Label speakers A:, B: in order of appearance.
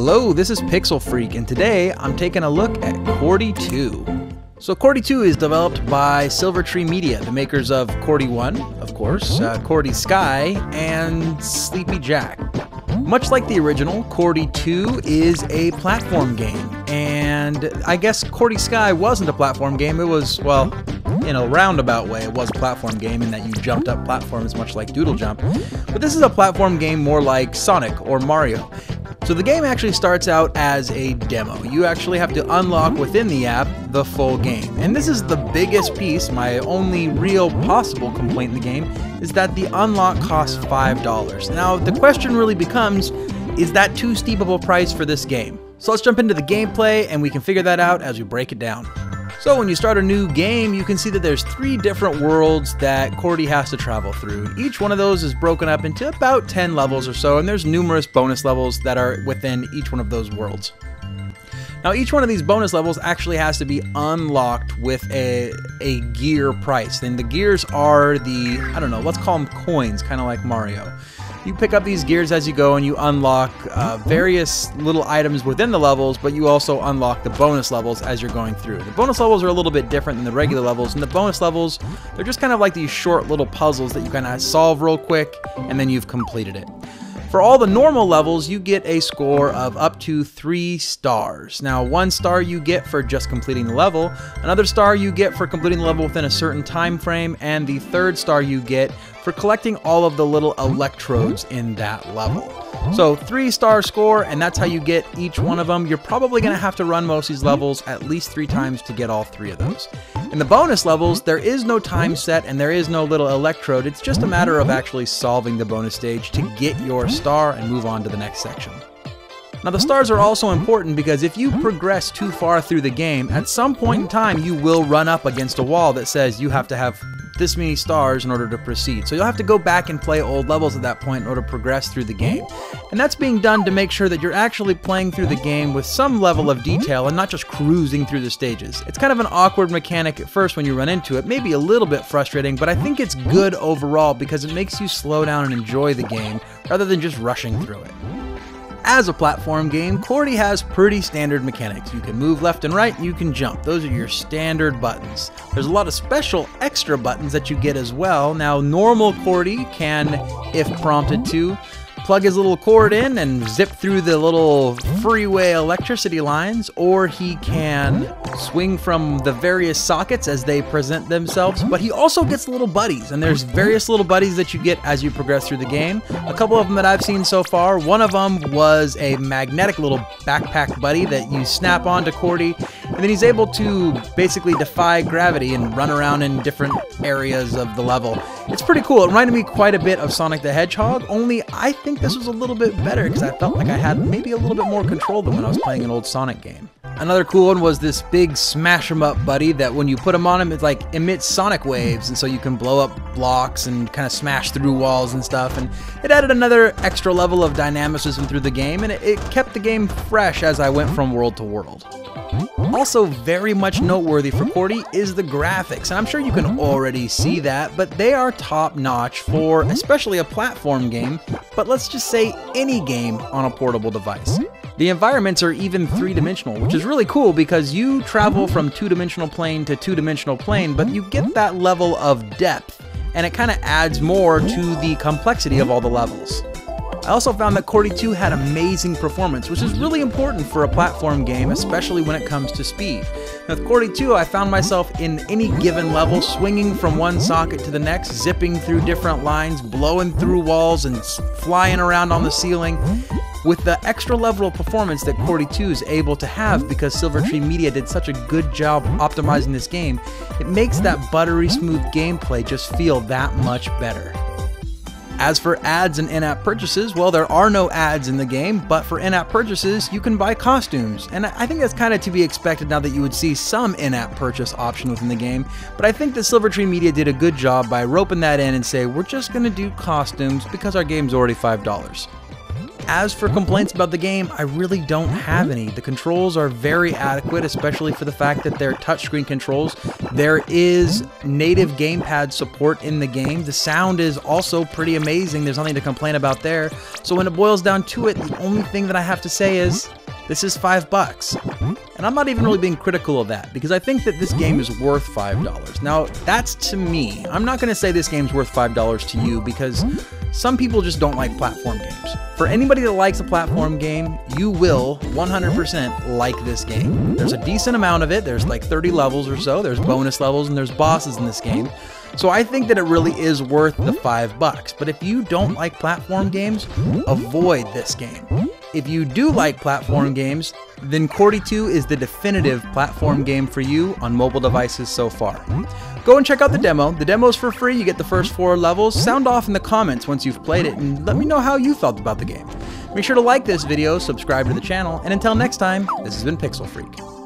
A: Hello, this is Pixel Freak, and today I'm taking a look at Cordy 2. So Cordy 2 is developed by Silvertree Media, the makers of Cordy 1, of course, Cordy Sky, and Sleepy Jack. Much like the original, Cordy 2 is a platform game, and I guess Cordy Sky wasn't a platform game. It was, well, in a roundabout way, it was a platform game in that you jumped up platforms much like Doodle Jump. But this is a platform game more like Sonic or Mario. So the game actually starts out as a demo. You actually have to unlock within the app the full game. And this is the biggest piece. My only real possible complaint in the game is that the unlock costs $5. Now the question really becomes, is that too steep of a price for this game? So let's jump into the gameplay and we can figure that out as we break it down. So when you start a new game, you can see that there's 3 different worlds that Cordy has to travel through. Each one of those is broken up into about 10 levels or so, and there's numerous bonus levels that are within each one of those worlds. Now each one of these bonus levels actually has to be unlocked with a gear price. And the gears are the, I don't know, let's call them coins, kind of like Mario. You pick up these gears as you go and you unlock various little items within the levels, but you also unlock the bonus levels as you're going through. The bonus levels are a little bit different than the regular levels, and the bonus levels, they're just kind of like these short little puzzles that you kind of solve real quick, and then you've completed it. For all the normal levels, you get a score of up to 3 stars. Now, 1 star you get for just completing the level, another star you get for completing the level within a certain time frame, and the 3rd star you get for collecting all of the little electrodes in that level. So 3-star score, and that's how you get each one of them. You're probably going to have to run most of these levels at least 3 times to get all 3 of those. In the bonus levels, there is no time set and there is no little electrode. It's just a matter of actually solving the bonus stage to get your star and move on to the next section. Now the stars are also important because if you progress too far through the game, at some point in time you will run up against a wall that says you have to have this many stars in order to proceed. So you'll have to go back and play old levels at that point in order to progress through the game. And that's being done to make sure that you're actually playing through the game with some level of detail and not just cruising through the stages. It's kind of an awkward mechanic at first when you run into it, maybe a little bit frustrating, but I think it's good overall because it makes you slow down and enjoy the game rather than just rushing through it. As a platform game, Cordy has pretty standard mechanics. You can move left and right, and you can jump. Those are your standard buttons. There's a lot of special extra buttons that you get as well. Now, normal Cordy can, if prompted to, plug his little cord in and zip through the little freeway electricity lines, or he can swing from the various sockets as they present themselves, but he also gets little buddies, and there's various little buddies that you get as you progress through the game. A couple of them that I've seen so far, one of them was a magnetic little backpack buddy that you snap onto Cordy, and then he's able to basically defy gravity and run around in different areas of the level. It's pretty cool. It reminded me quite a bit of Sonic the Hedgehog, only I think this was a little bit better because I felt like I had maybe a little bit more control than when I was playing an old Sonic game. Another cool one was this big smash 'em up buddy that when you put him on him, it like emits sonic waves, and so you can blow up blocks and kind of smash through walls and stuff, and it added another extra level of dynamicism through the game, and it kept the game fresh as I went from world to world. Also very much noteworthy for Cordy is the graphics, and I'm sure you can already see that, but they are top-notch for especially a platform game, but let's just say any game on a portable device. The environments are even 3-dimensional, which is really cool because you travel from 2-dimensional plane to 2-dimensional plane, but you get that level of depth, and it kind of adds more to the complexity of all the levels. I also found that Cordy 2 had amazing performance, which is really important for a platform game, especially when it comes to speed. With Cordy 2, I found myself in any given level swinging from one socket to the next, zipping through different lines, blowing through walls, and flying around on the ceiling. With the extra level of performance that Cordy 2 is able to have because Silvertree Media did such a good job optimizing this game, it makes that buttery smooth gameplay just feel that much better. As for ads and in-app purchases, well, there are no ads in the game, but for in-app purchases, you can buy costumes. And I think that's kind of to be expected now that you would see some in-app purchase option within the game, but I think that Silvertree Media did a good job by roping that in and say, we're just going to do costumes because our game's already $5. As for complaints about the game, I really don't have any. The controls are very adequate, especially for the fact that they're touchscreen controls. There is native gamepad support in the game. The sound is also pretty amazing. There's nothing to complain about there. So when it boils down to it, the only thing that I have to say is, this is $5. And I'm not even really being critical of that, because I think that this game is worth $5. Now, that's to me. I'm not going to say this game's worth $5 to you, because some people just don't like platform games. For anybody that likes a platform game, you will 100% like this game. There's a decent amount of it. There's like 30 levels or so. There's bonus levels and there's bosses in this game. So I think that it really is worth the $5. But if you don't like platform games, avoid this game. If you do like platform games, then Cordy 2 is the definitive platform game for you on mobile devices so far. Go and check out the demo. The demo's for free. You get the first 4 levels. Sound off in the comments once you've played it and let me know how you felt about the game. Make sure to like this video, subscribe to the channel, and until next time, this has been Pixel Freak.